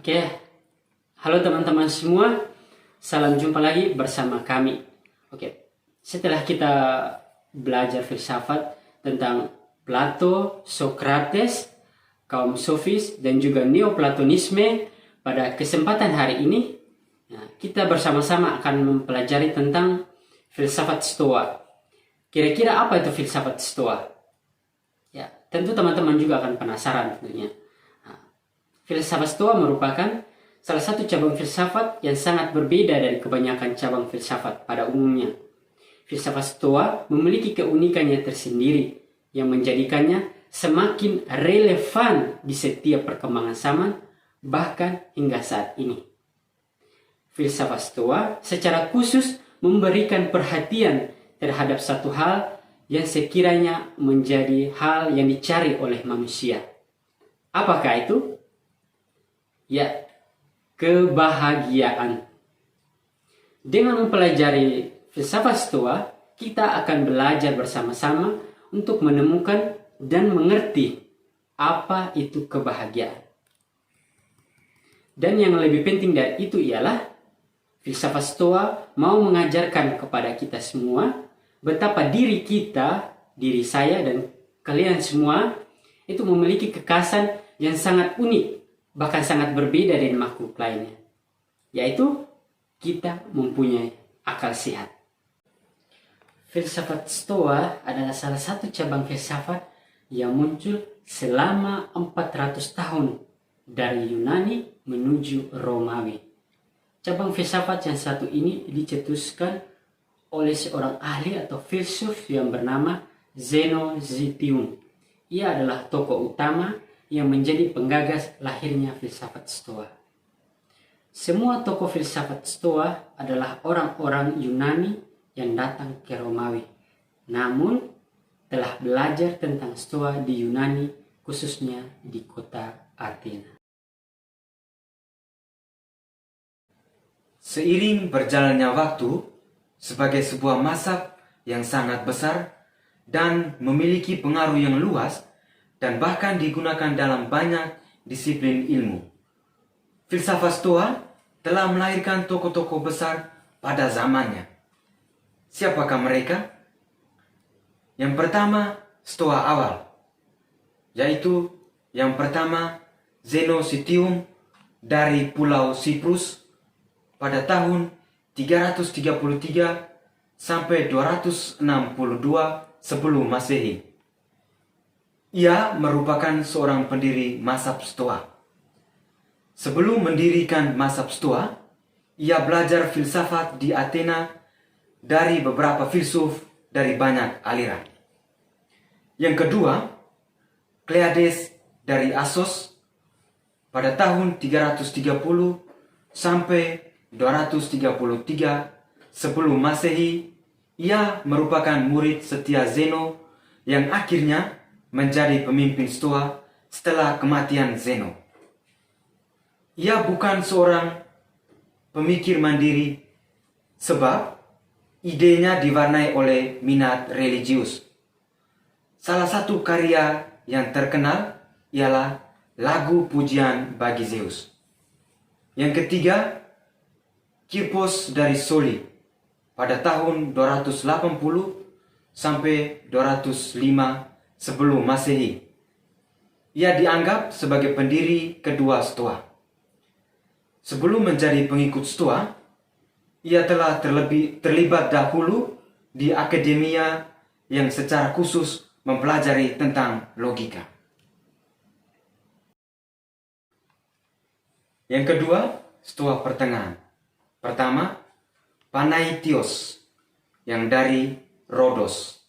Oke, halo teman-teman semua, salam jumpa lagi bersama kami. Oke, setelah kita belajar filsafat tentang Plato, Socrates, kaum sofis, dan juga neoplatonisme pada kesempatan hari ini, kita bersama-sama akan mempelajari tentang filsafat Stoa. Kira-kira apa itu filsafat Stoa? Ya, tentu teman-teman juga akan penasaran tentunya. Filsafat Stoa merupakan salah satu cabang filsafat yang sangat berbeda dari kebanyakan cabang filsafat pada umumnya. Filsafat Stoa memiliki keunikannya tersendiri yang menjadikannya semakin relevan di setiap perkembangan zaman, bahkan hingga saat ini. Filsafat Stoa secara khusus memberikan perhatian terhadap satu hal yang sekiranya menjadi hal yang dicari oleh manusia. Apakah itu? Ya, kebahagiaan. Dengan mempelajari filsafat Stoa, kita akan belajar bersama-sama untuk menemukan dan mengerti apa itu kebahagiaan. Dan yang lebih penting dari itu ialah filsafat Stoa mau mengajarkan kepada kita semua betapa diri kita, diri saya dan kalian semua itu memiliki kekhasan yang sangat unik, bahkan sangat berbeda dari makhluk lainnya, yaitu kita mempunyai akal sehat. Filsafat Stoa adalah salah satu cabang filsafat yang muncul selama 400 tahun dari Yunani menuju Romawi. Cabang filsafat yang satu ini dicetuskan oleh seorang ahli atau filsuf yang bernama Zeno Zitium. Ia adalah tokoh utama yang menjadi penggagas lahirnya filsafat Stoa. Semua tokoh filsafat Stoa adalah orang-orang Yunani yang datang ke Romawi, namun telah belajar tentang Stoa di Yunani, khususnya di kota Athena. Seiring berjalannya waktu, sebagai sebuah mazhab yang sangat besar dan memiliki pengaruh yang luas, dan bahkan digunakan dalam banyak disiplin ilmu, filsafat Stoa telah melahirkan tokoh-tokoh besar pada zamannya. Siapakah mereka? Yang pertama, Stoa awal, yaitu yang pertama Zeno Citium dari Pulau Siprus pada tahun 333 sampai 262 sebelum Masehi. Ia merupakan seorang pendiri mazhab Stoa. Sebelum mendirikan mazhab Stoa, ia belajar filsafat di Athena dari beberapa filsuf dari banyak aliran. Yang kedua, Cleades dari Assos pada tahun 330 sampai 233 sebelum Masehi. Ia merupakan murid setia Zeno yang akhirnya menjadi pemimpin Stoa setelah kematian Zeno. Ia bukan seorang pemikir mandiri sebab idenya diwarnai oleh minat religius. Salah satu karya yang terkenal ialah lagu pujian bagi Zeus. Yang ketiga, Kirpos dari Soli pada tahun 280 sampai 205 sebelum Masehi. Ia dianggap sebagai pendiri kedua Stoa. Sebelum menjadi pengikut Stoa, ia telah terlibat dahulu di akademia yang secara khusus mempelajari tentang logika. Yang kedua, Stoa pertengahan. Pertama, Panaitios yang dari Rhodos,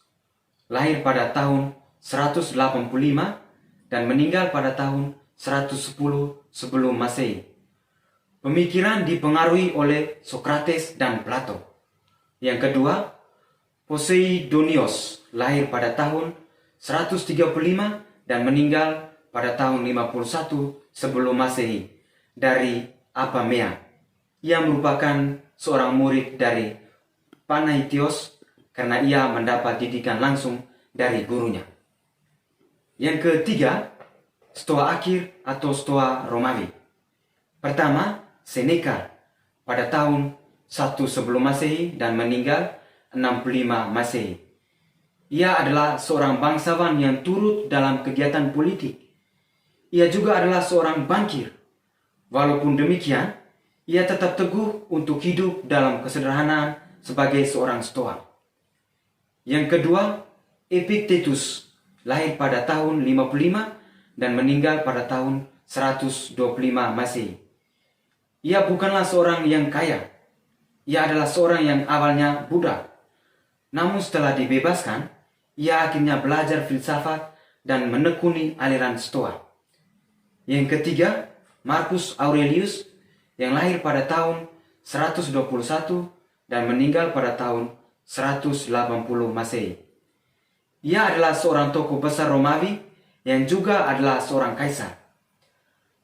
lahir pada tahun 185 dan meninggal pada tahun 110 sebelum Masehi. Pemikiran dipengaruhi oleh Socrates dan Plato. Yang kedua, Poseidonios, lahir pada tahun 135 dan meninggal pada tahun 51 sebelum Masehi, dari Apamea. Ia merupakan seorang murid dari Panaitios karena ia mendapat didikan langsung dari gurunya. Yang ketiga, Stoa akhir atau Stoa Romawi. Pertama, Seneca pada tahun 1 sebelum Masehi dan meninggal 65 Masehi. Ia adalah seorang bangsawan yang turut dalam kegiatan politik. Ia juga adalah seorang bankir. Walaupun demikian, ia tetap teguh untuk hidup dalam kesederhanaan sebagai seorang Stoa. Yang kedua, Epictetus lahir pada tahun 55 dan meninggal pada tahun 125 Masehi. Ia bukanlah seorang yang kaya. Ia adalah seorang yang awalnya budak. Namun setelah dibebaskan, ia akhirnya belajar filsafat dan menekuni aliran Stoa. Yang ketiga, Marcus Aurelius yang lahir pada tahun 121 dan meninggal pada tahun 180 Masehi. Ia adalah seorang tokoh besar Romawi yang juga adalah seorang kaisar.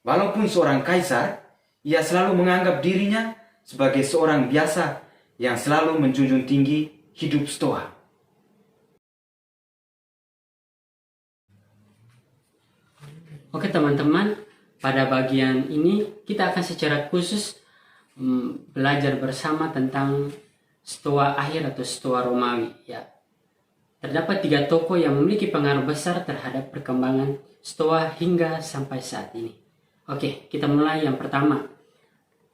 Walaupun seorang kaisar, ia selalu menganggap dirinya sebagai seorang biasa yang selalu menjunjung tinggi hidup Stoa. Oke teman-teman, pada bagian ini kita akan secara khusus belajar bersama tentang Stoa akhir atau Stoa Romawi. Ya, terdapat 3 tokoh yang memiliki pengaruh besar terhadap perkembangan Stoa hingga sampai saat ini. Oke, kita mulai yang pertama.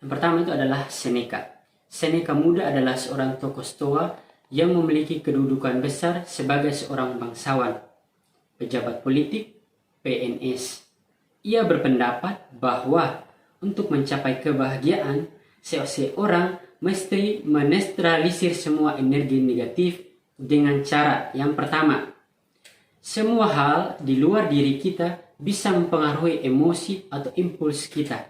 Yang pertama itu adalah Seneca. Seneca muda adalah seorang tokoh Stoa yang memiliki kedudukan besar sebagai seorang bangsawan, pejabat politik, PNS. Ia berpendapat bahwa untuk mencapai kebahagiaan, seseorang mesti menetralisir semua energi negatif dengan cara yang pertama. Semua hal di luar diri kita bisa mempengaruhi emosi atau impuls kita.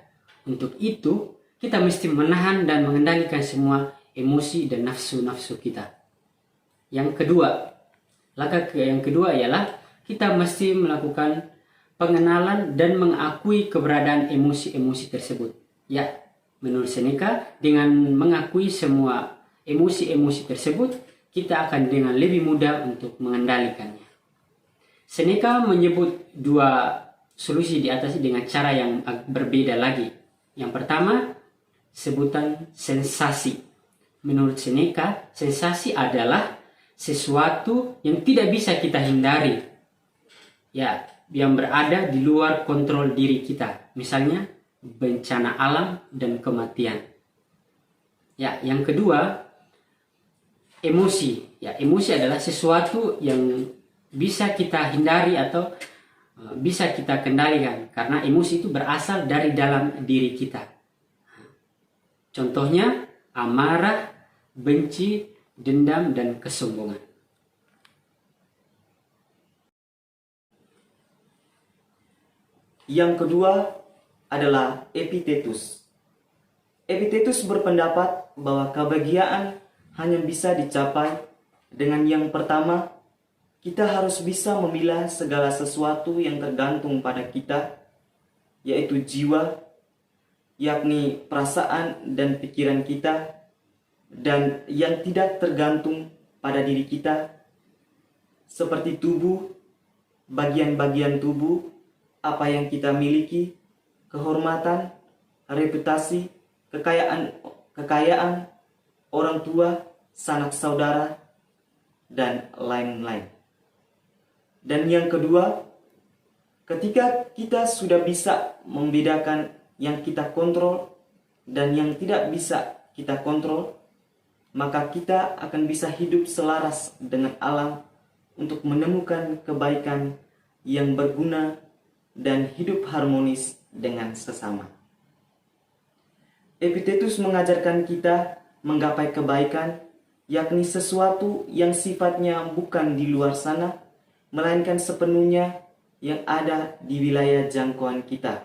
Untuk itu, kita mesti menahan dan mengendalikan semua emosi dan nafsu-nafsu kita. Yang kedua, langkah yang kedua ialah kita mesti melakukan pengenalan dan mengakui keberadaan emosi-emosi tersebut. Ya, menurut Seneca, dengan mengakui semua emosi-emosi tersebut, kita akan dengan lebih mudah untuk mengendalikannya. Seneca menyebut 2 solusi di atas dengan cara yang berbeda lagi. Yang pertama, sebutan sensasi. Menurut Seneca, sensasi adalah sesuatu yang tidak bisa kita hindari. Ya, yang berada di luar kontrol diri kita. Misalnya, bencana alam dan kematian. Ya, yang kedua, emosi. Ya, emosi adalah sesuatu yang bisa kita hindari atau bisa kita kendalikan. Karena emosi itu berasal dari dalam diri kita. Contohnya, amarah, benci, dendam, dan kesombongan. Yang kedua adalah Epictetus. Epictetus berpendapat bahwa kebahagiaan hanya bisa dicapai dengan yang pertama, kita harus bisa memilah segala sesuatu yang tergantung pada kita, yaitu jiwa, yakni perasaan dan pikiran kita, dan yang tidak tergantung pada diri kita, seperti tubuh, bagian-bagian tubuh, apa yang kita miliki, kehormatan, reputasi, kekayaan, orang tua, sanak saudara, dan lain-lain. Dan yang kedua, ketika kita sudah bisa membedakan yang kita kontrol dan yang tidak bisa kita kontrol, maka kita akan bisa hidup selaras dengan alam untuk menemukan kebaikan yang berguna dan hidup harmonis dengan sesama. Epictetus mengajarkan kita menggapai kebaikan, yakni sesuatu yang sifatnya bukan di luar sana, melainkan sepenuhnya yang ada di wilayah jangkauan kita,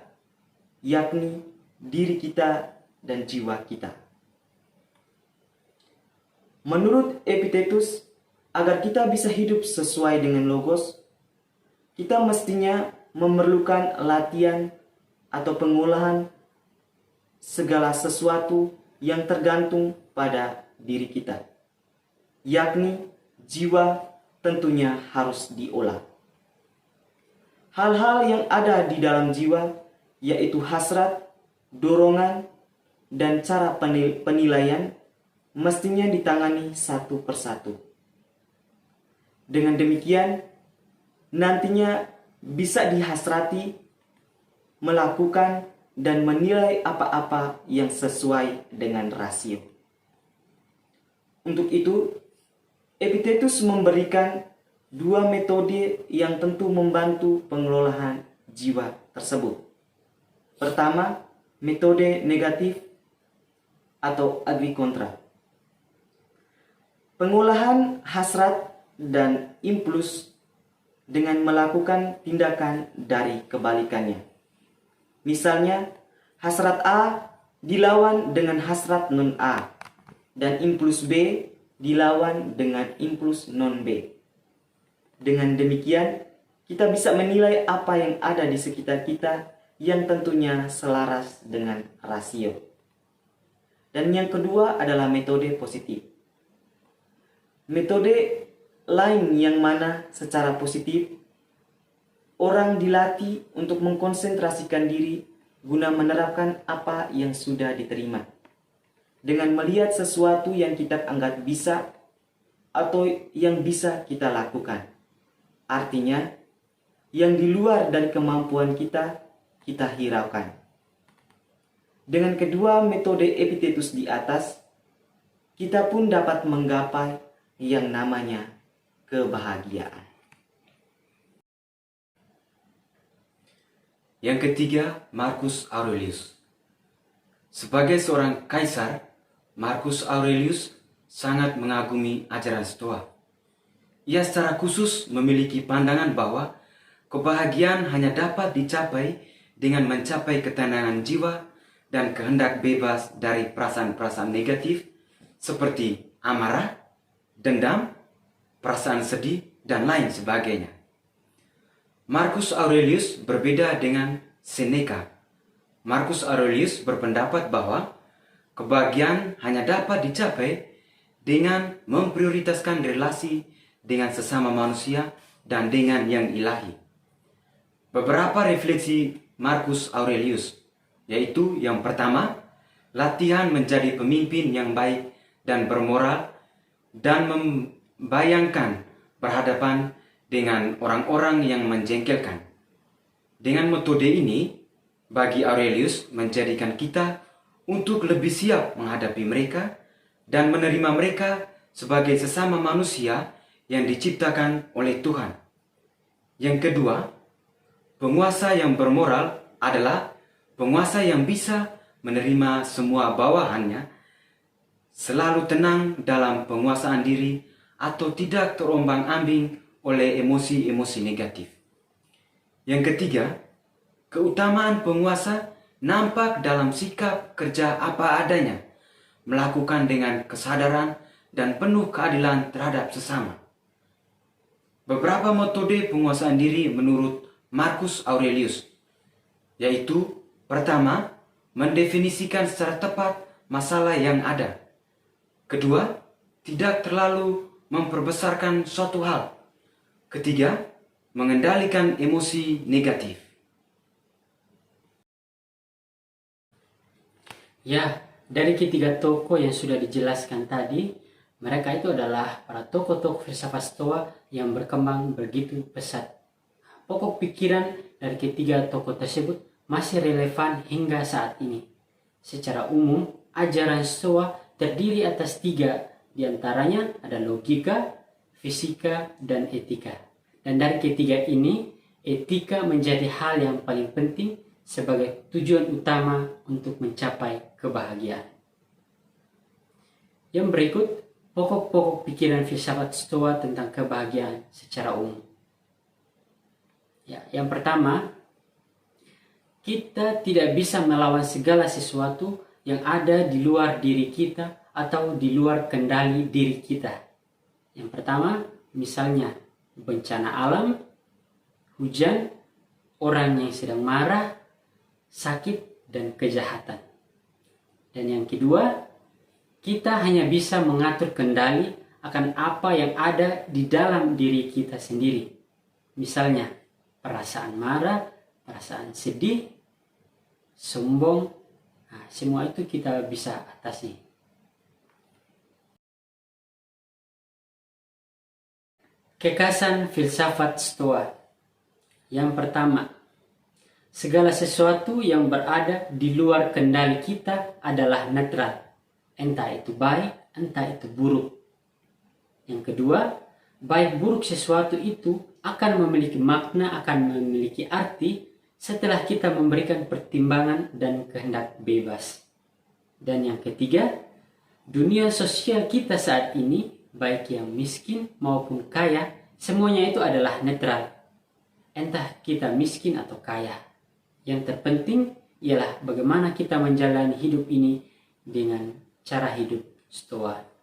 yakni diri kita dan jiwa kita. Menurut Epictetus, agar kita bisa hidup sesuai dengan logos, kita mestinya memerlukan latihan atau pengolahan segala sesuatu yang tergantung pada diri kita, yakni jiwa tentunya harus diolah. Hal-hal yang ada di dalam jiwa, yaitu hasrat, dorongan, dan cara penilaian mestinya ditangani satu persatu. Dengan demikian, nantinya bisa dihasrati melakukan dan menilai apa-apa yang sesuai dengan rasio. Untuk itu, Epictetus memberikan dua metode yang tentu membantu pengelolaan jiwa tersebut. Pertama, metode negatif atau agrikontra. Pengolahan hasrat dan impuls dengan melakukan tindakan dari kebalikannya. Misalnya, hasrat A dilawan dengan hasrat non-A, dan impuls B dilawan dengan impuls non-B. Dengan demikian, kita bisa menilai apa yang ada di sekitar kita yang tentunya selaras dengan rasio. Dan yang kedua adalah metode positif. Metode lain yang mana secara positif orang dilatih untuk mengkonsentrasikan diri guna menerapkan apa yang sudah diterima. Dengan melihat sesuatu yang kita anggap bisa atau yang bisa kita lakukan. Artinya, yang di luar dari kemampuan kita hiraukan. Dengan kedua metode Epictetus di atas, kita pun dapat menggapai yang namanya kebahagiaan. Yang ketiga, Marcus Aurelius. Sebagai seorang kaisar, Marcus Aurelius sangat mengagumi ajaran Stoa. Ia secara khusus memiliki pandangan bahwa kebahagiaan hanya dapat dicapai dengan mencapai ketenangan jiwa dan kehendak bebas dari perasaan-perasaan negatif seperti amarah, dendam, perasaan sedih, dan lain sebagainya. Marcus Aurelius berbeda dengan Seneca. Marcus Aurelius berpendapat bahwa kebahagiaan hanya dapat dicapai dengan memprioritaskan relasi dengan sesama manusia dan dengan yang ilahi. Beberapa refleksi Marcus Aurelius, yaitu yang pertama, latihan menjadi pemimpin yang baik dan bermoral dan membayangkan berhadapan dengan orang-orang yang menjengkelkan. Dengan metode ini, bagi Aurelius menjadikan kita untuk lebih siap menghadapi mereka dan menerima mereka sebagai sesama manusia yang diciptakan oleh Tuhan. Yang kedua, penguasa yang bermoral adalah penguasa yang bisa menerima semua bawahannya, selalu tenang dalam penguasaan diri atau tidak terombang-ambing oleh emosi-emosi negatif. Yang ketiga, keutamaan penguasa nampak dalam sikap kerja apa adanya, melakukan dengan kesadaran dan penuh keadilan terhadap sesama. Beberapa metode penguasaan diri menurut Marcus Aurelius, yaitu pertama, mendefinisikan secara tepat masalah yang ada. Kedua, tidak terlalu memperbesarkan suatu hal. Ketiga, mengendalikan emosi negatif. Ya, dari ketiga tokoh yang sudah dijelaskan tadi, mereka itu adalah para tokoh-tokoh filsafat Stoa yang berkembang begitu pesat. Pokok pikiran dari ketiga tokoh tersebut masih relevan hingga saat ini. Secara umum, ajaran Stoa terdiri atas tiga, diantaranya ada logika, fisika, dan etika. Dan dari ketiga ini, etika menjadi hal yang paling penting sebagai tujuan utama untuk mencapai kebahagiaan. Yang berikut, pokok-pokok pikiran filsafat Stoa tentang kebahagiaan secara umum. Ya, yang pertama, kita tidak bisa melawan segala sesuatu yang ada di luar diri kita atau di luar kendali diri kita. Yang pertama, misalnya bencana alam, hujan, orang yang sedang marah, sakit, dan kejahatan. Dan yang kedua, kita hanya bisa mengatur kendali akan apa yang ada di dalam diri kita sendiri. Misalnya, perasaan marah, perasaan sedih, sombong, Nah, semua itu kita bisa atasi. Kekasan filsafat Stoa. Yang pertama, segala sesuatu yang berada di luar kendali kita adalah netral, entah itu baik, entah itu buruk. Yang kedua, baik buruk sesuatu itu akan memiliki makna, akan memiliki arti setelah kita memberikan pertimbangan dan kehendak bebas. Dan yang ketiga, dunia sosial kita saat ini, baik yang miskin maupun kaya, semuanya itu adalah netral. Entah kita miskin atau kaya. Yang terpenting ialah bagaimana kita menjalani hidup ini dengan cara hidup Stoa.